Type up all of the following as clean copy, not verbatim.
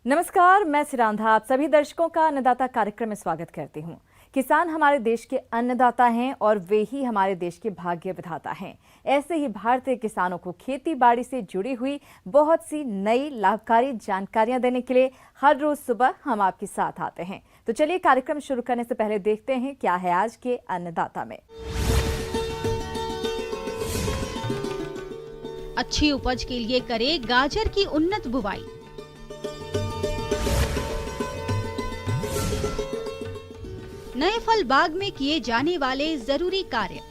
नमस्कार, मैं सिरांधा आप सभी दर्शकों का अन्नदाता कार्यक्रम में स्वागत करती हूं। किसान हमारे देश के अन्नदाता हैं और वे ही हमारे देश के भाग्य विधाता हैं। ऐसे ही भारतीय किसानों को खेती बाड़ी से जुड़ी हुई बहुत सी नई लाभकारी जानकारियां देने के लिए हर रोज सुबह हम आपके साथ आते हैं। तो चलिए कार्यक्रम शुरू करने से पहले देखते हैं क्या है आज के अन्नदाता में। अच्छी उपज के लिए करें गाजर की उन्नत बुवाई। नए फल बाग में किए जाने वाले जरूरी कार्य।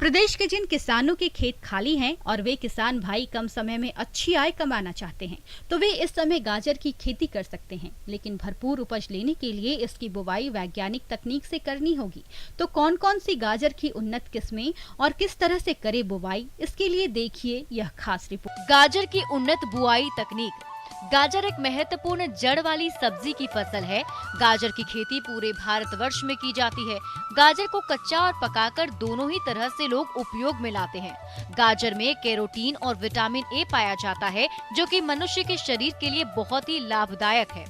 प्रदेश के जिन किसानों के खेत खाली हैं और वे किसान भाई कम समय में अच्छी आय कमाना चाहते हैं तो वे इस समय गाजर की खेती कर सकते हैं, लेकिन भरपूर उपज लेने के लिए इसकी बुवाई वैज्ञानिक तकनीक से करनी होगी। तो कौन कौन सी गाजर की उन्नत किस्में और किस तरह से करे बुवाई, इसके लिए देखिए यह खास रिपोर्ट। गाजर की उन्नत बुआई तकनीक। गाजर एक महत्वपूर्ण जड़ वाली सब्जी की फसल है। गाजर की खेती पूरे भारतवर्ष में की जाती है। गाजर को कच्चा और पकाकर दोनों ही तरह से लोग उपयोग में लाते हैं। गाजर में कैरोटीन और विटामिन ए पाया जाता है, जो कि मनुष्य के शरीर के लिए बहुत ही लाभदायक है।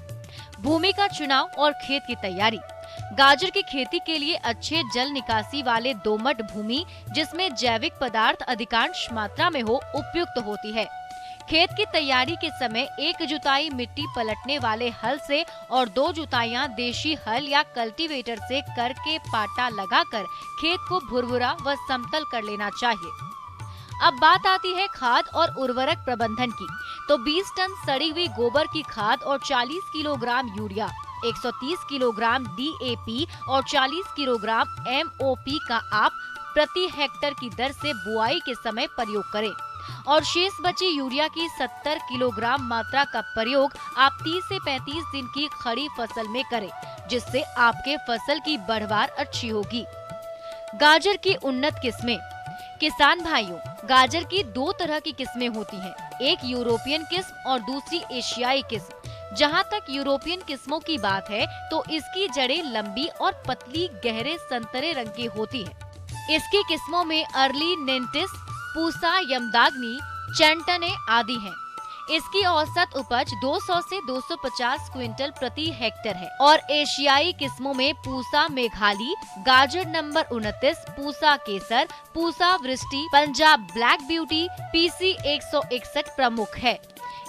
भूमि का चुनाव और खेत की तैयारी। गाजर की खेती के लिए अच्छे जल निकासी वाले दोमट भूमि, जिसमें जैविक पदार्थ अधिकांश मात्रा में हो, उपयुक्त होती है। खेत की तैयारी के समय एक जुताई मिट्टी पलटने वाले हल से और 2 जुताइयां देशी हल या कल्टीवेटर से करके पाटा लगाकर खेत को भुरभुरा व समतल कर लेना चाहिए। अब बात आती है खाद और उर्वरक प्रबंधन की। तो 20 टन सड़ी हुई गोबर की खाद और 40 किलोग्राम यूरिया, 130 किलोग्राम DAP और 40 किलोग्राम MOP का आप प्रति हेक्टर की दर से बुआई के समय प्रयोग करें और शेष बची यूरिया की 70 किलोग्राम मात्रा का प्रयोग आप 30 से 35 दिन की खड़ी फसल में करें, जिससे आपके फसल की बढ़वार अच्छी होगी। गाजर की उन्नत किस्में। किसान भाइयों, गाजर की 2 तरह की किस्में होती हैं, एक यूरोपियन किस्म और दूसरी एशियाई किस्म। जहां तक यूरोपियन किस्मों की बात है तो इसकी जड़ें लंबी और पतली गहरे संतरे रंग की होती है। इसकी किस्मों में अर्ली नेंटिस, पूसा यमदाग्नि, चैंटने आदि हैं। इसकी औसत उपज 200 से 250 क्विंटल प्रति हेक्टर है। और एशियाई किस्मों में पूसा मेघाली, गाजर नंबर 29, पूसा केसर, पूसा वृष्टि, पंजाब ब्लैक ब्यूटी, PC 161 प्रमुख है।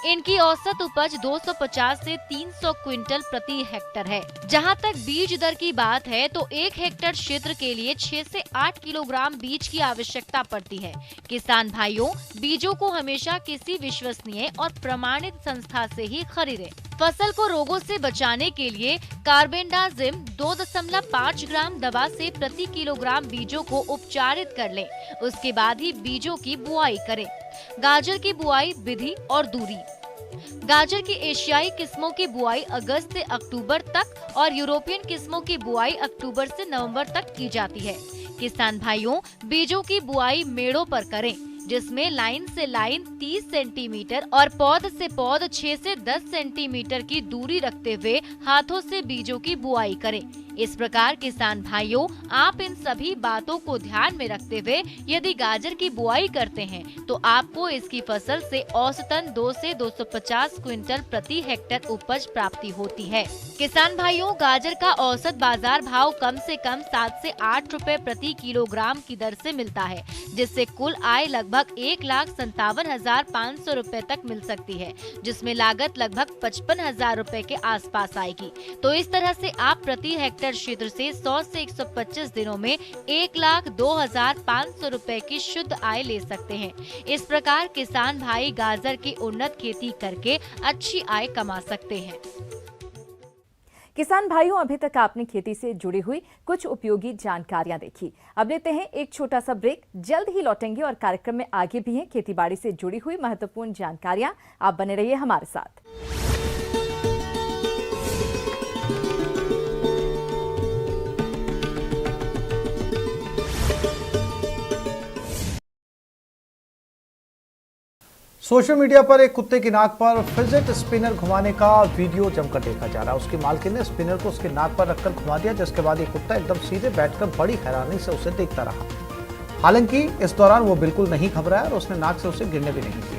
इनकी औसत उपज 250 से 300 क्विंटल प्रति हेक्टर है। जहां तक बीज दर की बात है तो 1 हेक्टर क्षेत्र के लिए 6 से 8 किलोग्राम बीज की आवश्यकता पड़ती है। किसान भाइयों, बीजों को हमेशा किसी विश्वसनीय और प्रमाणित संस्था से ही खरीदें। फसल को रोगों से बचाने के लिए कार्बेंडाजिम 2.5 ग्राम दवा से प्रति किलोग्राम बीजों को उपचारित कर लें। उसके बाद ही बीजों की बुआई करें। गाजर की बुआई विधि और दूरी। गाजर की एशियाई किस्मों की बुआई अगस्त से अक्टूबर तक और यूरोपियन किस्मों की बुआई अक्टूबर से नवंबर तक की जाती है। किसान भाइयों, बीजों की बुआई मेड़ों पर करें, जिसमें लाइन से लाइन 30 सेंटीमीटर और पौध से पौध 6 से 10 सेंटीमीटर की दूरी रखते हुए हाथों से बीजों की बुआई करें। इस प्रकार किसान भाइयों, आप इन सभी बातों को ध्यान में रखते हुए यदि गाजर की बुआई करते हैं तो आपको इसकी फसल से औसतन 2 से 250 क्विंटल प्रति हेक्टर उपज प्राप्ति होती है। किसान भाइयों, गाजर का औसत बाजार भाव कम से कम 7 से 8 रुपए प्रति किलोग्राम की दर से मिलता है, जिससे कुल आय लगभग 1,57,500 रुपए तक मिल सकती है, जिसमें लागत लगभग 55,000 रुपए के आसपास आएगी। तो इस तरह से आप प्रति हेक्टर क्षेत्र से 100 से 125 दिनों में 1,02,500 रुपए की शुद्ध आय ले सकते हैं। इस प्रकार किसान भाई गाजर की उन्नत खेती करके अच्छी आय कमा सकते हैं। किसान भाइयों, अभी तक आपने खेती से जुड़ी हुई कुछ उपयोगी जानकारियां देखी। अब लेते हैं एक छोटा सा ब्रेक, जल्द ही लौटेंगे और कार्यक्रम में आगे भी हैं खेतीबाड़ी से जुड़ी हुई महत्वपूर्ण जानकारियां। आप बने रहिए हमारे साथ। सोशल मीडिया पर एक कुत्ते की नाक पर फिजिट स्पिनर घुमाने का वीडियो जमकर देखा जा रहा है। उसकी मालकिन ने स्पिनर को उसके नाक पर रखकर घुमा दिया, जिसके बाद ये कुत्ता एकदम सीधे बैठकर बड़ी हैरानी से उसे देखता रहा। हालांकि इस दौरान वो बिल्कुल नहीं घबराया और उसने नाक से उसे गिरने भी नहीं दिया।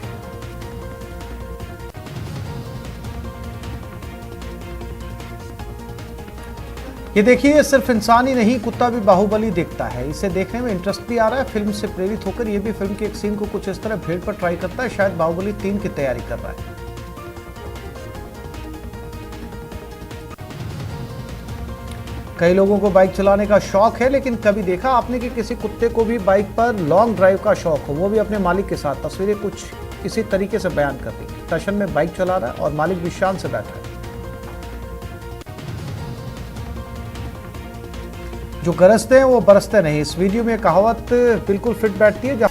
ये देखिए, सिर्फ इंसान ही नहीं, कुत्ता भी बाहुबली देखता है। इसे देखने में इंटरेस्ट भी आ रहा है। फिल्म से प्रेरित होकर ये भी फिल्म के एक सीन को कुछ इस तरह भेड़ पर ट्राई करता है, शायद बाहुबली 3 की तैयारी कर रहा है। कई लोगों को बाइक चलाने का शौक है, लेकिन कभी देखा आपने कि किसी कुत्ते को भी बाइक पर लॉन्ग ड्राइव का शौक हो, वो भी अपने मालिक के साथ। तस्वीरें कुछ इसी तरीके से बयान करती है। टशन में बाइक चला रहा है और मालिक भी शान से बैठा है। जो गरजते हैं वो बरसते नहीं। इस वीडियो में कहावत बिल्कुल फिट बैठती है।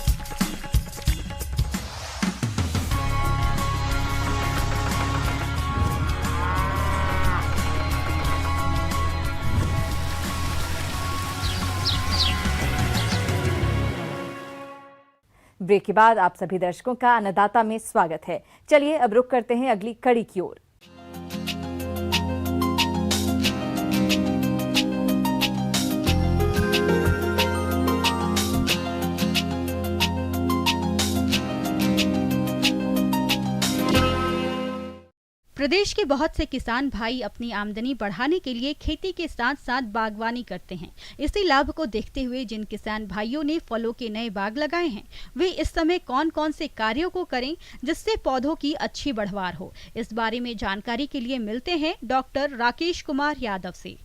ब्रेक के बाद आप सभी दर्शकों का अन्नदाता में स्वागत है। चलिए अब रुक करते हैं अगली कड़ी की ओर। प्रदेश के बहुत से किसान भाई अपनी आमदनी बढ़ाने के लिए खेती के साथ साथ बागवानी करते हैं। इसी लाभ को देखते हुए जिन किसान भाइयों ने फलों के नए बाग लगाए हैं, वे इस समय कौन कौन से कार्यों को करें जिससे पौधों की अच्छी बढ़वार हो, इस बारे में जानकारी के लिए मिलते हैं डॉक्टर राकेश कुमार यादव से।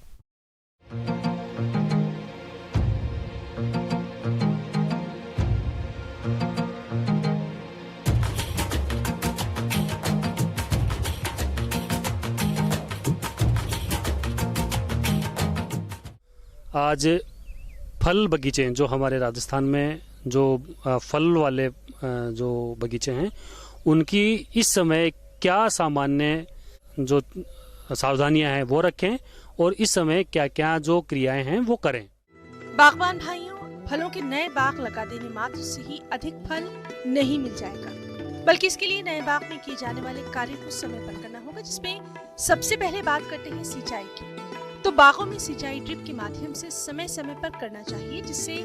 आज फल बगीचे जो हमारे राजस्थान में जो फल वाले जो बगीचे हैं, उनकी इस समय क्या सामान्य जो सावधानियां हैं वो रखें और इस समय क्या क्या जो क्रियाएं हैं वो करें। बागवान भाइयों, फलों के नए बाग लगा देने मात्र से ही अधिक फल नहीं मिल जाएगा, बल्कि इसके लिए नए बाग में किए जाने वाले कार्य को समय पर करना होगा, जिसमें सबसे पहले बात करते हैं सिंचाई की। तो बागों में सिंचाई ड्रिप के माध्यम से समय समय पर करना चाहिए, जिससे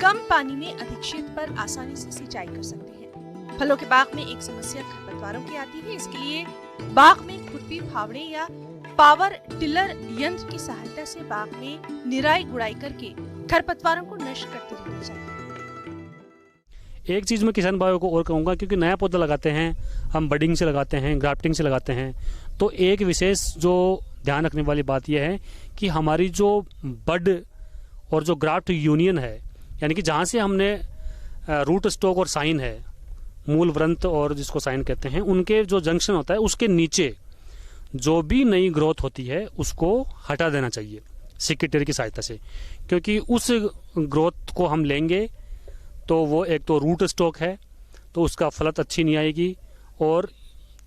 कम पानी में अधिक क्षेत्र पर आसानी से सिंचाई कर सकते हैं। फलों के बाग में एक समस्या खरपतवारों की आती है। इसके लिए बाग में खुरपी, फावड़े या पावर टिलर यंत्र की सहायता से बाग में निराई गुड़ाई करके खरपतवारों को नष्ट करते रहना चाहिए। एक चीज मैं किसान भाइयों को और कहूंगा, क्योंकि नया पौधा लगाते हैं हम, बडिंग से लगाते हैं, ग्राफ्टिंग से लगाते हैं, तो एक विशेष जो ध्यान रखने वाली बात यह है कि हमारी जो बड और जो ग्राफ्ट यूनियन है, यानी कि जहाँ से हमने रूट स्टॉक और साइन है, मूल व्रंत और जिसको साइन कहते हैं, उनके जो जंक्शन होता है उसके नीचे जो भी नई ग्रोथ होती है उसको हटा देना चाहिए सिकेटर की सहायता से। क्योंकि उस ग्रोथ को हम लेंगे तो वो एक तो रूट स्टॉक है तो उसका फलत अच्छी नहीं आएगी, और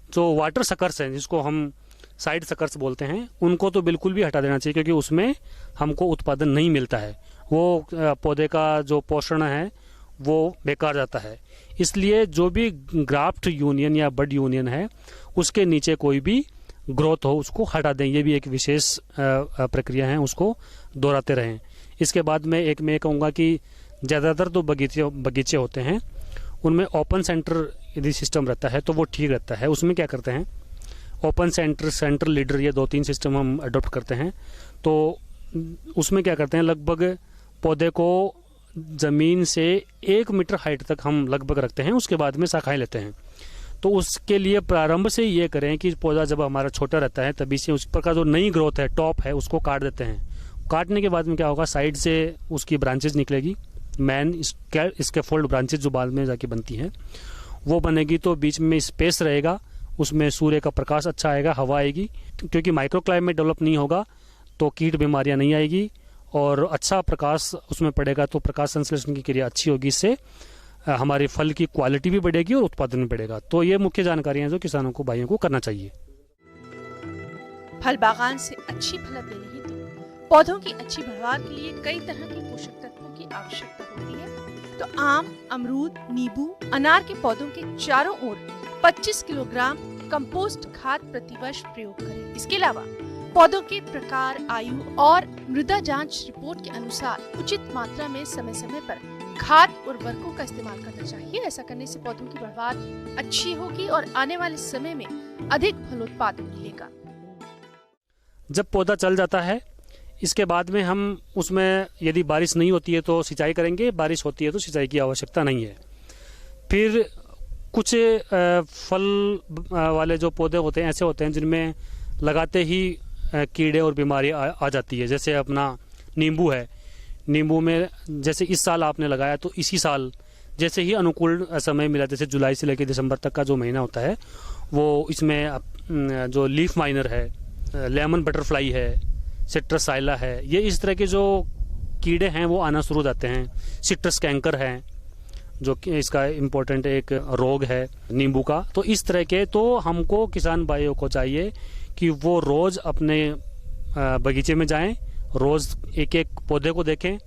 जो वाटर सकर्स हैं जिसको हम साइड सकर्स बोलते हैं, उनको तो बिल्कुल भी हटा देना चाहिए, क्योंकि उसमें हमको उत्पादन नहीं मिलता है। वो पौधे का जो पोषण है वो बेकार जाता है। इसलिए जो भी ग्राफ्ट यूनियन या बड यूनियन है उसके नीचे कोई भी ग्रोथ हो उसको हटा दें। ये भी एक विशेष प्रक्रिया है, उसको दोहराते रहें। इसके बाद में मैं कहूँगा कि ज़्यादातर तो बगीचे होते हैं उनमें ओपन सेंटर यदि सिस्टम रहता है तो वो ठीक रहता है। उसमें क्या करते हैं, ओपन सेंटर लीडर, ये 2-3 सिस्टम हम अडॉप्ट करते हैं। तो उसमें क्या करते हैं, लगभग पौधे को ज़मीन से 1 मीटर हाइट तक हम लगभग रखते हैं, उसके बाद में शाखाएं लेते हैं। तो उसके लिए प्रारंभ से ये करें कि पौधा जब हमारा छोटा रहता है तभी से उस पर का जो नई ग्रोथ है, टॉप है, उसको काट देते हैं। काटने के बाद में क्या होगा, साइड से उसकी ब्रांचेज निकलेगी, मैन स्कैफोल्ड ब्रांचेज जो बाद में जाके बनती हैं वो बनेगी। तो बीच में स्पेस रहेगा, उसमें सूर्य का प्रकाश अच्छा आएगा, हवा आएगी, क्योंकि माइक्रो क्लाइमेट डेवलप नहीं होगा तो कीट बीमारियां नहीं आएगी, और अच्छा प्रकाश उसमें पड़ेगा तो प्रकाश संश्लेषण की क्रिया अच्छी होगी। इससे हमारे फल की क्वालिटी भी बढ़ेगी और उत्पादन भी बढ़ेगा। तो ये मुख्य जानकारियां जो किसानों को, भाइयों को करना चाहिए। फल बागान से अच्छी फलत लेनी है तो पौधों की अच्छी बढ़वार के लिए कई तरह के पोषक तत्वों की आवश्यकता होती है। तो आम, अमरूद, नींबू, अनार के पौधों के चारों ओर 25 किलोग्राम कंपोस्ट खाद प्रतिवर्ष प्रयोग करें। इसके अलावा पौधों के प्रकार, आयु और मृदा जांच रिपोर्ट के अनुसार उचित मात्रा में समय समय पर खाद उर्वरकों का इस्तेमाल करना चाहिए। ऐसा करने से पौधों की बढ़वार अच्छी होगी और आने वाले समय में अधिक फलोत्पादन मिलेगा। जब पौधा चल जाता है, इसके बाद में हम उसमें यदि बारिश नहीं होती है तो सिंचाई करेंगे, बारिश होती है तो सिंचाई की आवश्यकता नहीं है। फिर कुछ फल वाले जो पौधे होते हैं ऐसे होते हैं जिनमें लगाते ही कीड़े और बीमारी आ जाती है। जैसे अपना नींबू है, नींबू में जैसे इस साल आपने लगाया तो इसी साल जैसे ही अनुकूल समय मिला, जैसे जुलाई से लेकर दिसंबर तक का जो महीना होता है, वो इसमें जो लीफ माइनर है, लेमन बटरफ्लाई है, सिट्रसाइला है, ये इस तरह के जो कीड़े हैं वो आना शुरू हो जाते हैं। सिट्रस कैंकर है जो कि इसका इम्पोर्टेंट एक रोग है नींबू का। तो इस तरह के तो हमको किसान भाइयों को चाहिए कि वो रोज अपने बगीचे में जाएं, रोज एक एक पौधे को देखें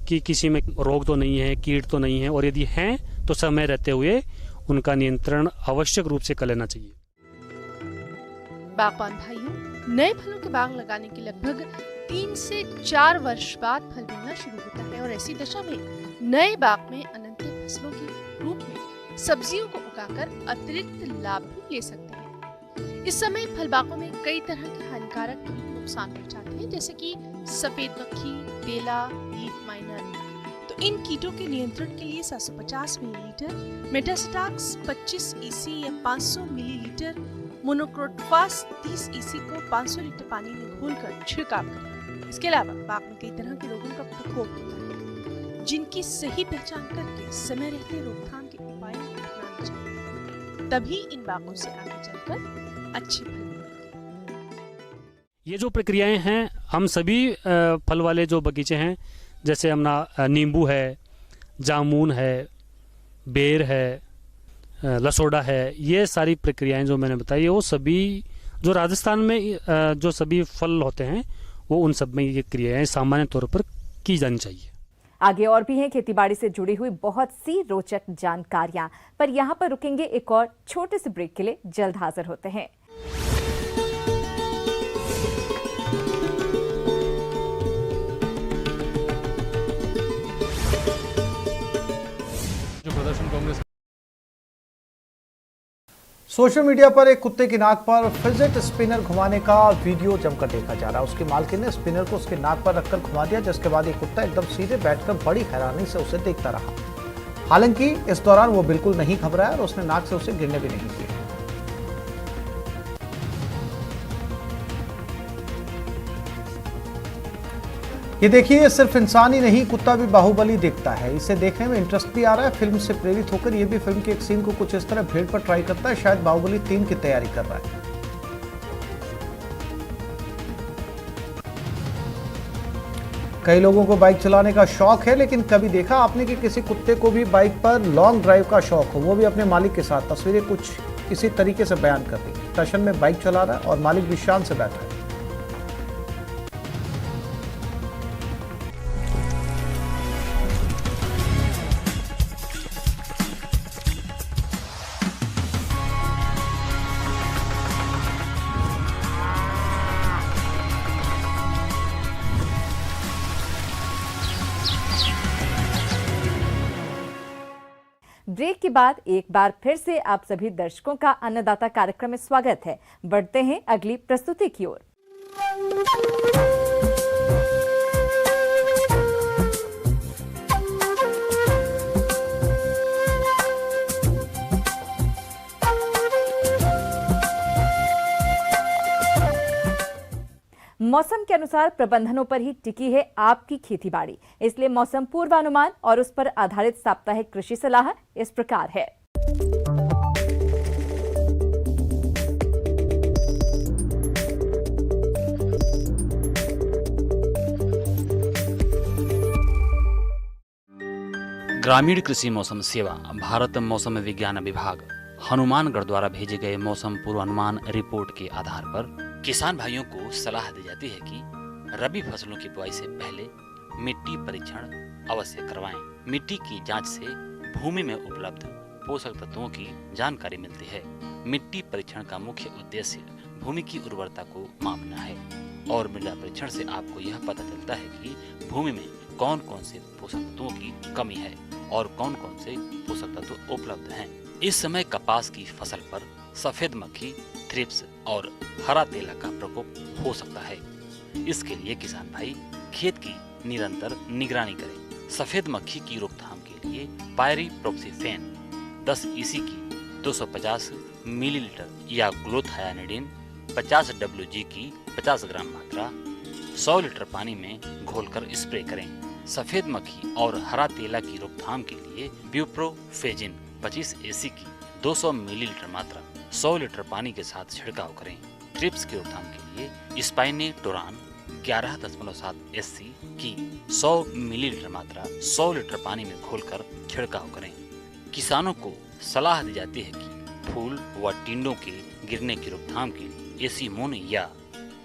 कि किसी में रोग तो नहीं है, कीट तो नहीं है, और यदि हैं तो समय रहते हुए उनका नियंत्रण आवश्यक रूप से कर लेना चाहिए। बागबान भाइयों, नए फलों के बाग लगाने के लगभग 3 से 4 वर्ष बाद फल मिलना शुरू होता है और ऐसी दशा में नए बाग में अनंत फसलों के रूप में सब्जियों को उगाकर अतिरिक्त लाभ भी ले सकते हैं। इस समय फल बागों में कई तरह के हानिकारक कीट नुकसान पहुंचाते हैं, जैसे कि सफेद मक्खी, बेला, लीफ माइनर। तो इन कीटों के नियंत्रण के लिए 750 मिलीलीटर मेटास्टाक्स 25 EC या 500 मिलीलीटर मोनोक्रोटोफास 30 EC को 500 लीटर पानी में घोलकर छिड़काव करें। इसके अलावा बाग में कई तरह के रोगों का प्रकोप होता है, जिनकी सही पहचान करके समय रहते रोकथाम के उपाय अपनाने चाहिए। तभी इन बागों से आगे चलकर अच्छे फल मिलेंगे। ये जो प्रक्रियाएं हैं, हम सभी फल वाले जो बगीचे हैं, जैसे अपना नींबू है, जामुन है, बेर है, लसोड़ा है, ये सारी प्रक्रियाएं जो मैंने बताई वो सभी जो राजस्थान में जो सभी फल होते हैं वो उन सब में ये क्रियाएं सामान्य तौर पर की जानी चाहिए। आगे और भी हैं खेतीबाड़ी से जुड़ी हुई बहुत सी रोचक जानकारियां, पर यहाँ पर रुकेंगे एक और छोटे से ब्रेक के लिए। जल्द हाजिर होते हैं। जो प्रदर्शन कांग्रेस सोशल मीडिया पर एक कुत्ते की नाक पर फिजिट स्पिनर घुमाने का वीडियो जमकर देखा जा रहा है। उसकी मालकिन ने स्पिनर को उसके नाक पर रखकर घुमा दिया, जिसके बाद ये कुत्ता एकदम सीधे बैठकर बड़ी हैरानी से उसे देखता रहा। हालांकि इस दौरान वो बिल्कुल नहीं घबराया और उसने नाक से उसे गिरने भी नहीं दिया। ये देखिए, सिर्फ इंसान ही नहीं, कुत्ता भी बाहुबली देखता है। इसे देखने में इंटरेस्ट भी आ रहा है। फिल्म से प्रेरित होकर ये भी फिल्म के एक सीन को कुछ इस तरह भीड़ पर ट्राई करता है, शायद बाहुबली 3 की तैयारी कर रहा है। कई लोगों को बाइक चलाने का शौक है, लेकिन कभी देखा आपने कि किसी कुत्ते को भी बाइक पर लॉन्ग ड्राइव का शौक हो, वो भी अपने मालिक के साथ। तस्वीरें कुछ इसी तरीके से बयान करती हैं। टशन में बाइक चला रहा है और मालिक भी शान से बैठा है। ब्रेक के बाद एक बार फिर से आप सभी दर्शकों का अन्नदाता कार्यक्रम में स्वागत है। बढ़ते हैं अगली प्रस्तुति की ओर। मौसम के अनुसार प्रबंधनों पर ही टिकी है आपकी खेतीबाड़ी, इसलिए मौसम पूर्वानुमान और उस पर आधारित साप्ताहिक कृषि सलाह इस प्रकार है। ग्रामीण कृषि मौसम सेवा, भारत मौसम विज्ञान विभाग, हनुमानगढ़ द्वारा भेजे गए मौसम पूर्वानुमान रिपोर्ट के आधार पर किसान भाइयों को सलाह दी जाती है कि रबी फसलों की बुआई से पहले मिट्टी परीक्षण अवश्य करवाएं। मिट्टी की जांच से भूमि में उपलब्ध पोषक तत्वों की जानकारी मिलती है। मिट्टी परीक्षण का मुख्य उद्देश्य भूमि की उर्वरता को मापना है और मृदा परीक्षण से आपको यह पता चलता है कि भूमि में कौन कौन से पोषक तत्वों की कमी है और कौन कौन से पोषक तत्व उपलब्ध हैं। इस समय कपास की फसल पर सफेद मक्खी, थ्रिप्स और हरा तेला का प्रकोप हो सकता है। इसके लिए किसान भाई खेत की निरंतर निगरानी करें। सफेद मक्खी की रोकथाम के लिए पायरीप्रोक्सीफेन 10 EC की 250 मिलीलीटर या ग्लूथायानिडिन 50 WG की 50 ग्राम मात्रा 100 लीटर पानी में घोलकर स्प्रे करें। सफेद मक्खी और हरा तेला की रोकथाम के लिए ब्यूप्रोफेजिन 25 EC की 200 मिलीलीटर मात्रा 100 लीटर पानी के साथ छिड़काव करें। थ्रिप्स की रोकथाम के लिए स्पाइनेटोरान 11.7 SC की 100 मिलीलीटर मात्रा 100 लीटर पानी में घोलकर छिड़काव करें। किसानों को सलाह दी जाती है कि फूल व टिंडों के गिरने की रोकथाम के लिए एसीमोन या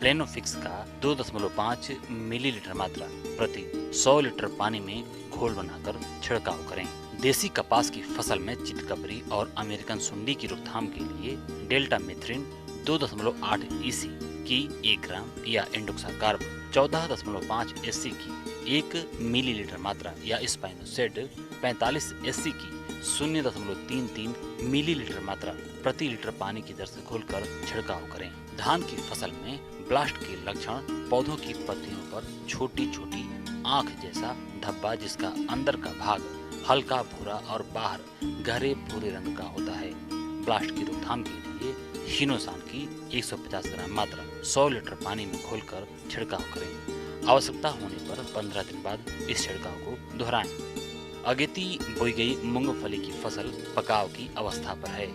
प्लेनोफिक्स का 2.5 मिलीलीटर मात्रा प्रति 100 लीटर पानी में घोल बनाकर छिड़काव करें। देसी कपास की फसल में चितकबरी और अमेरिकन सुंडी की रोकथाम के लिए डेल्टा मेथ्रिन 2.8 EC की 1 ग्राम या इंडोक्साकार्ब 14.5 SC की 1 मिलीलीटर मात्रा या स्पाइनोसेड 45 SC की 0.33 मिलीलीटर मात्रा प्रति लीटर पानी की दर से घोलकर छिड़काव करें। धान की फसल में ब्लास्ट के लक्षण पौधों की पत्तियों पर छोटी छोटी आंख जैसा धब्बा जिसका अंदर का भाग हल्का भूरा और बाहर गहरे भूरे रंग का होता है। ब्लास्ट की रोकथाम के लिए हिनोसान की 150 ग्राम मात्रा 100 लीटर पानी में घोलकर छिड़काव करें। आवश्यकता होने पर 15 दिन बाद इस छिड़काव को दोहराएं। अगेती बोई गई मूंगफली की फसल पकाव की अवस्था पर है,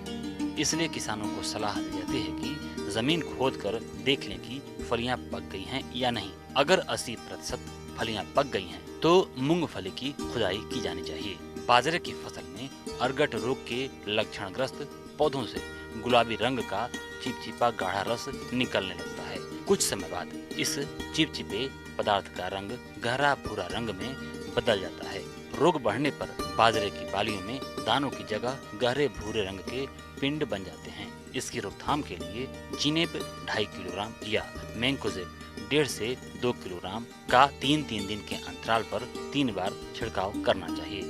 इसलिए किसानों को सलाह दी जाती है कि जमीन खोदकर देख लें कि फलियां पक गई हैं या नहीं। अगर 80% फलियां पक गई हैं तो मूंगफली की खुदाई की जानी चाहिए। बाजरे की फसल में अरगट रोग के लक्षणग्रस्त पौधों से गुलाबी रंग का चिपचिपा गाढ़ा रस निकलने लगता है। कुछ समय बाद इस चिपचिपे पदार्थ का रंग गहरा भूरा रंग में बदल जाता है। रोग बढ़ने पर बाजरे की बालियों में दानों की जगह गहरे भूरे रंग के पिंड बन जाते हैं। इसकी रोकथाम के लिए जिनेब 2.5 किलोग्राम या मैंकोजेब 1.5 से 2 किलोग्राम का 3-3 दिन के अंतराल पर 3 बार छिड़काव करना चाहिए।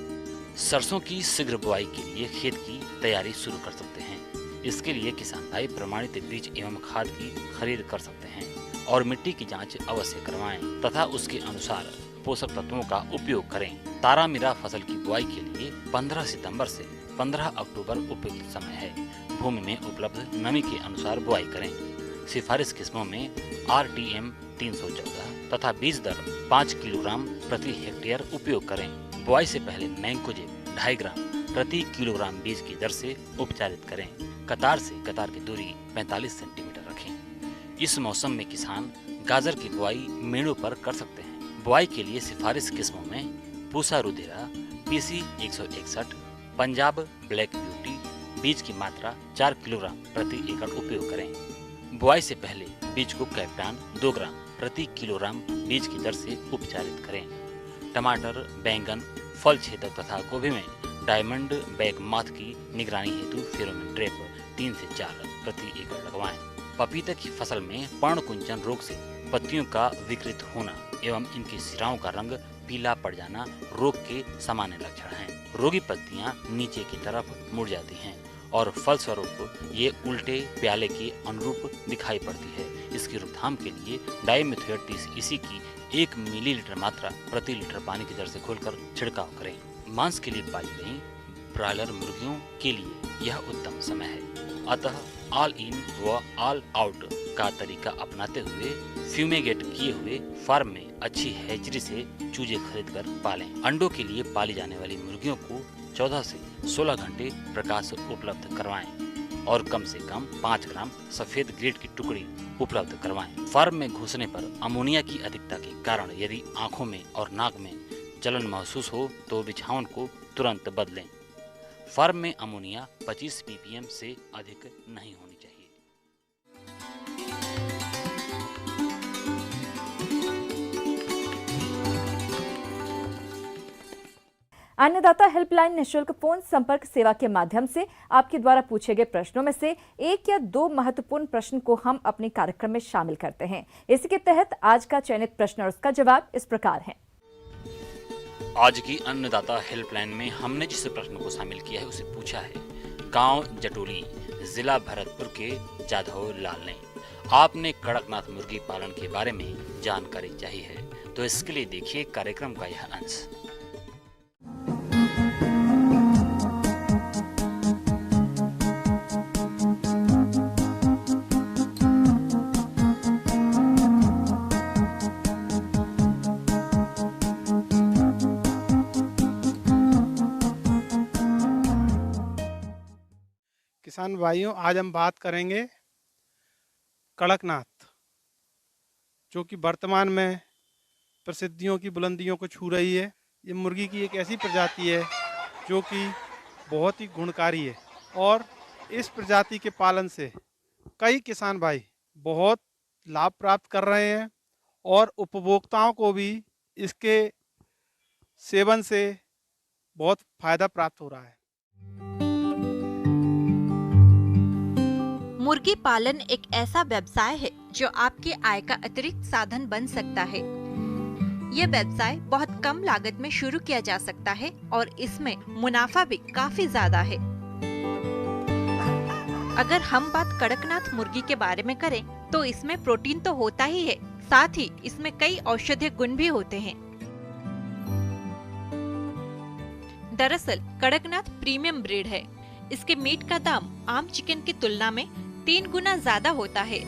सरसों की शीघ्र बुआई के लिए खेत की तैयारी शुरू कर सकते हैं। इसके लिए किसान भाई प्रमाणित बीज एवं खाद की खरीद कर सकते हैं और मिट्टी की जांच अवश्य करवाएं तथा उसके अनुसार पोषक तत्वों का उपयोग करें। तारामीरा फसल की बुआई के लिए 15 सितंबर से 15 अक्टूबर उपयुक्त समय है। भूमि में उपलब्ध नमी के अनुसार बुआई करें। सिफारिश किस्मों में RTM 314 तथा बीज दर 5 किलोग्राम प्रति हेक्टेयर उपयोग करें। बुआई से पहले मैंकोजेब 2.5 ग्राम प्रति किलोग्राम बीज की दर से उपचारित करें। कतार से कतार की दूरी 45 सेंटीमीटर रखें। इस मौसम में किसान गाजर की बुआई मेड़ों पर कर सकते हैं। बुआई के लिए सिफारिश किस्मों में पूसा रुदेरा PC 161, पंजाब ब्लैक ब्यूटी बीज की मात्रा 4 किलोग्राम प्रति एकड़ उपयोग करें। बुआई से पहले बीज को कैप्टान 2 ग्राम प्रति किलोग्राम बीज की दर से उपचारित करें। टमाटर, बैंगन, फल छेदक तथा गोभी में डायमंड बैक माथ की निगरानी हेतु फेरोमोन ट्रैप 3 से 4 प्रति एकड़ लगवाएं। पपीते की फसल में पर्णकुंचन रोग से पत्तियों का विकृत होना एवं इनकी सिराओं का रंग पीला पड़ जाना रोग के सामान्य लक्षण हैं। रोगी पत्तियां नीचे की तरफ मुड़ जाती हैं और फलस्वरूप ये उल्टे प्याले के अनुरूप दिखाई पड़ती है। इसकी रोकथाम के लिए डाइमिथोएट 30 EC की 1 मिलीलीटर मात्रा प्रति लीटर पानी की दर से घोलकर छिड़काव करें। मांस के लिए पाली गई ब्रॉयलर मुर्गियों के लिए यह उत्तम समय है। अतः ऑल इन व ऑल आउट का तरीका अपनाते हुए फ्यूमेगेट किए हुए फार्म में अच्छी हैचरी से चूजे खरीदकर पालें। अंडों के लिए पाली जाने वाली मुर्गियों को 14 से 16 घंटे प्रकाश उपलब्ध करवाएं और कम से कम 5 ग्राम सफेद ग्रेड की टुकड़ी उपलब्ध करवाएं। फार्म में घुसने पर अमोनिया की अधिकता के कारण यदि आंखों में और नाक में जलन महसूस हो तो बिछावन को तुरंत बदलें। फार्म में अमोनिया 25 ppm से अधिक नहीं होनी चाहिए। अन्नदाता हेल्पलाइन निःशुल्क फोन संपर्क सेवा के माध्यम से आपके द्वारा पूछे गए प्रश्नों में से 1 या 2 महत्वपूर्ण प्रश्न को हम अपने कार्यक्रम में शामिल करते हैं। इसी के तहत आज का चयनित प्रश्न और उसका जवाब इस प्रकार है। आज की अन्नदाता हेल्पलाइन में हमने जिस प्रश्न को शामिल किया है उसे पूछा है गांव जटोली, जिला भरतपुर के जाधव लाल ने। आपने कड़कनाथ मुर्गी पालन के बारे में जानकारी चाहिए है, तो इसके लिए देखिए कार्यक्रम का यह अंश। किसान भाइयों, आज हम बात करेंगे कड़कनाथ, जो कि वर्तमान में प्रसिद्धियों की बुलंदियों को छू रही है। ये मुर्गी की एक ऐसी प्रजाति है जो कि बहुत ही गुणकारी है और इस प्रजाति के पालन से कई किसान भाई बहुत लाभ प्राप्त कर रहे हैं और उपभोक्ताओं को भी इसके सेवन से बहुत फायदा प्राप्त हो रहा है। मुर्गी पालन एक ऐसा व्यवसाय है जो आपकी आय का अतिरिक्त साधन बन सकता है। यह व्यवसाय बहुत कम लागत में शुरू किया जा सकता है और इसमें मुनाफा भी काफी ज्यादा है। अगर हम बात कड़कनाथ मुर्गी के बारे में करें तो इसमें प्रोटीन तो होता ही है, साथ ही इसमें कई औषधीय गुण भी होते हैं। दरअसल कड़कनाथ प्रीमियम ब्रीड है। इसके मीट का दाम आम चिकन की तुलना में 3 गुना ज्यादा होता है।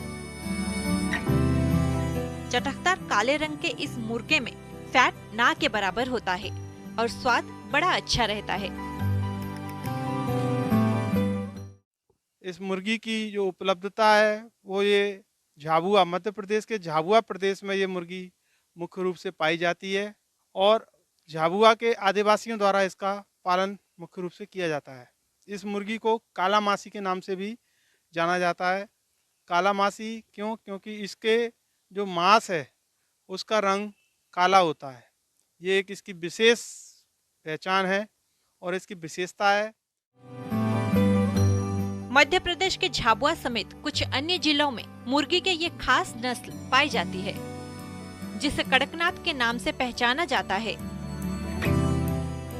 चटकदार काले रंग के इस मुर्गे में फैट ना के बराबर होता है और स्वाद बड़ा अच्छा रहता है। इस मुर्गी की जो उपलब्धता है वो ये झाबुआ, मध्य प्रदेश के झाबुआ प्रदेश में ये मुर्गी मुख्य रूप से पाई जाती है और झाबुआ के आदिवासियों द्वारा इसका पालन मुख्य रूप से किया जाता है। इस मुर्गी को काला मासी के नाम से भी जाना जाता है। काला मासी क्यों? क्योंकि इसके जो मांस है उसका रंग काला होता है। ये एक इसकी विशेष पहचान है और इसकी विशेषता है। मध्य प्रदेश के झाबुआ समेत कुछ अन्य जिलों में मुर्गी के ये खास नस्ल पाई जाती है जिसे कड़कनाथ के नाम से पहचाना जाता है।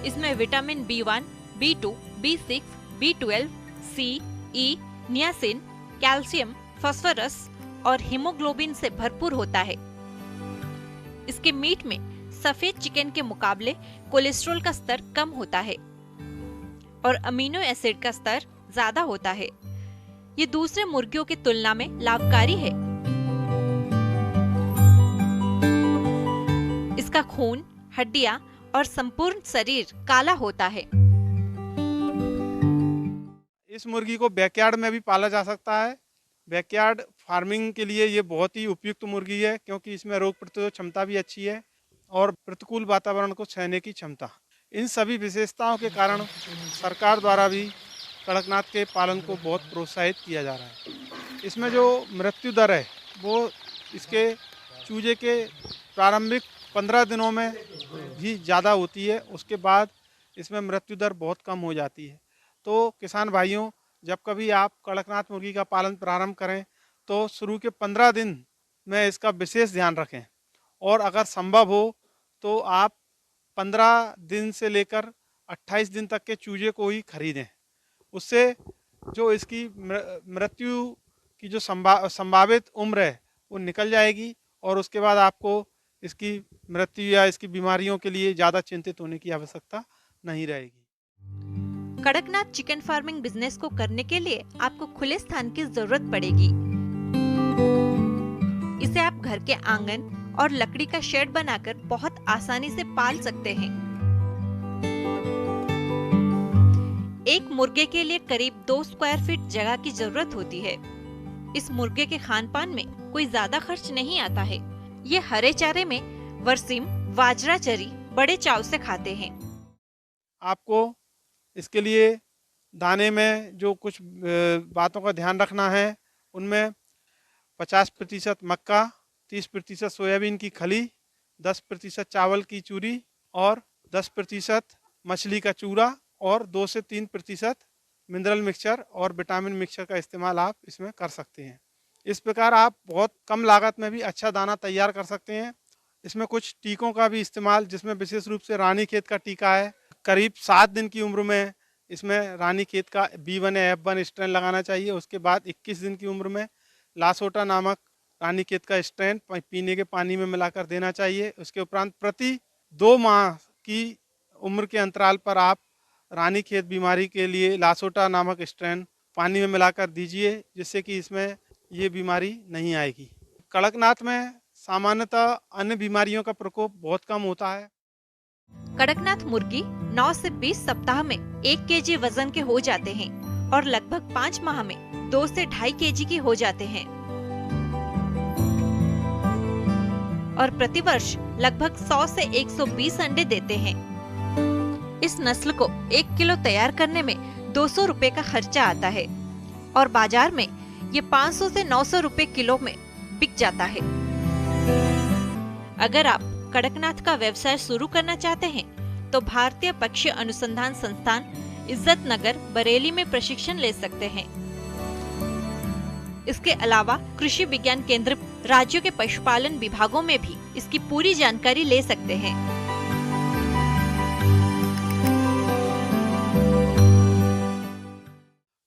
इसमें vitamin B1, B2, B6, B12, C, E, niacin, calcium, phosphorus और हीमोग्लोबिन से भरपूर होता है। इसके मीट में सफेद चिकन के मुकाबले कोलेस्ट्रॉल का स्तर कम होता है और अमीनो एसिड का स्तर ज्यादा होता है। ये दूसरे मुर्गियों की तुलना में लाभकारी है। इसका खून, हड्डियां और संपूर्ण शरीर काला होता है। इस मुर्गी को बैकयार्ड में भी पाला जा सकता है। बैकयार्ड फार्मिंग के लिए ये बहुत ही उपयुक्त मुर्गी है क्योंकि इसमें रोग प्रतिरोधक क्षमता भी अच्छी है और प्रतिकूल वातावरण को सहने की क्षमता। इन सभी विशेषताओं के कारण सरकार द्वारा भी कड़कनाथ के पालन को बहुत प्रोत्साहित किया जा रहा है। इसमें जो मृत्यु दर है वो इसके चूजे के प्रारंभिक 15 दिनों में ही ज़्यादा होती है, उसके बाद इसमें मृत्यु दर बहुत कम हो जाती है। तो किसान भाइयों, जब कभी आप कड़कनाथ मुर्गी का पालन प्रारंभ करें तो शुरू के 15 दिन में इसका विशेष ध्यान रखें और अगर संभव हो तो आप 15 दिन से लेकर 28 दिन तक के चूजे को ही खरीदें। उससे जो इसकी मृत्यु की जो संभावित उम्र है वो निकल जाएगी और उसके बाद आपको इसकी मृत्यु या इसकी बीमारियों के लिए ज़्यादा चिंतित होने की आवश्यकता नहीं रहेगी। कड़कनाथ चिकन फार्मिंग बिजनेस को करने के लिए आपको खुले स्थान की जरूरत पड़ेगी। इसे आप घर के आंगन और लकड़ी का शेड बनाकर बहुत आसानी से पाल सकते हैं। एक मुर्गे के लिए करीब 2 स्क्वायर फीट जगह की जरूरत होती है। इस मुर्गे के खान-पान में कोई ज्यादा खर्च नहीं आता है। ये हरे चारे में बरसीम, बाजरा चरी बड़े चाव से खाते हैं। आपको इसके लिए दाने में जो कुछ बातों का ध्यान रखना है, उनमें 50% मक्का, 30% सोयाबीन की खली, 10% चावल की चूरी और 10% मछली का चूरा और 2 से 3% मिनरल मिक्सचर और विटामिन मिक्सचर का इस्तेमाल आप इसमें कर सकते हैं। इस प्रकार आप बहुत कम लागत में भी अच्छा दाना तैयार कर सकते हैं। इसमें कुछ टीकों का भी इस्तेमाल, जिसमें विशेष रूप से रानीखेत का टीका है। करीब 7 दिन की उम्र में इसमें रानीखेत का B1 या F1 स्ट्रेन लगाना चाहिए। उसके बाद 21 दिन की उम्र में लासोटा नामक रानीखेत का स्ट्रेन पीने के पानी में मिलाकर देना चाहिए। उसके उपरांत प्रति 2 माह की उम्र के अंतराल पर आप रानीखेत बीमारी के लिए लासोटा नामक स्ट्रेन पानी में मिलाकर दीजिए, जिससे कि इसमें ये बीमारी नहीं आएगी। कड़कनाथ में सामान्यतः अन्य बीमारियों का प्रकोप बहुत कम होता है। कड़कनाथ मुर्गी 9 से 20 सप्ताह में 1 केजी वजन के हो जाते हैं और लगभग 5 माह में 2 से 2.5 केजी की हो जाते हैं और प्रतिवर्ष लगभग 100 से 120 अंडे देते हैं। इस नस्ल को 1 किलो तैयार करने में 200 रुपए का खर्चा आता है और बाजार में ये 500 से 900 रुपए किलो में बिक जाता है। अगर आप कड़कनाथ का व्यवसाय शुरू करना चाहते हैं तो भारतीय पक्षी अनुसंधान संस्थान इज्जत नगर बरेली में प्रशिक्षण ले सकते हैं। इसके अलावा कृषि विज्ञान केंद्र राज्यों के पशुपालन विभागों में भी इसकी पूरी जानकारी ले सकते हैं।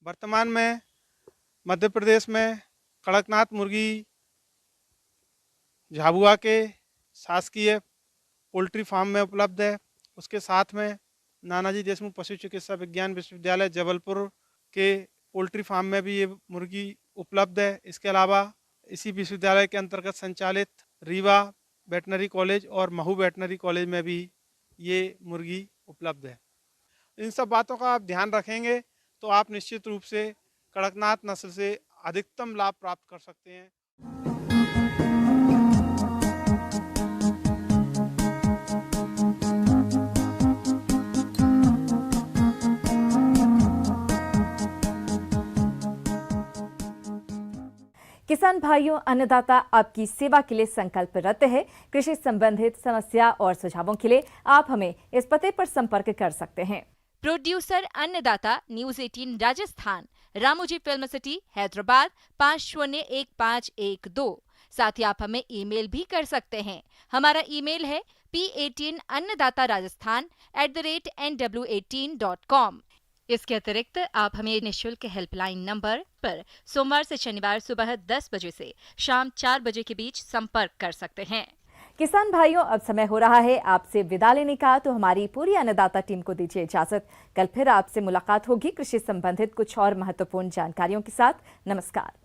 वर्तमान में मध्य प्रदेश में कड़कनाथ मुर्गी झाबुआ के शासकीय पोल्ट्री फार्म में उपलब्ध है। उसके साथ में नानाजी देशमुख पशु चिकित्सा विज्ञान विश्वविद्यालय जबलपुर के पोल्ट्री फार्म में भी ये मुर्गी उपलब्ध है। इसके अलावा इसी विश्वविद्यालय के अंतर्गत संचालित रीवा वेटनरी कॉलेज और महू वेटनरी कॉलेज में भी ये मुर्गी उपलब्ध है। इन सब बातों का आप ध्यान रखेंगे तो आप निश्चित रूप से कड़कनाथ नस्ल से अधिकतम लाभ प्राप्त कर सकते हैं। किसान भाइयों, अन्नदाता आपकी सेवा के लिए संकल्परत है। कृषि संबंधित समस्या और सुझावों के लिए आप हमें इस पते पर संपर्क कर सकते हैं। प्रोड्यूसर अन्नदाता, news 18 Rajasthan, Ramoji film city, Hyderabad 501512। साथ ही आप हमें ईमेल भी कर सकते हैं। हमारा ईमेल है p18annadataraajasthan@nw18.com। इसके अतिरिक्त आप हमें निःशुल्क हेल्पलाइन नंबर पर सोमवार से शनिवार सुबह 10 बजे से शाम 4 बजे के बीच संपर्क कर सकते हैं। किसान भाइयों, अब समय हो रहा है आपसे विदा लेने का, तो हमारी पूरी अन्नदाता टीम को दीजिए इजाजत। कल फिर आपसे मुलाकात होगी कृषि संबंधित कुछ और महत्वपूर्ण जानकारियों के साथ। नमस्कार।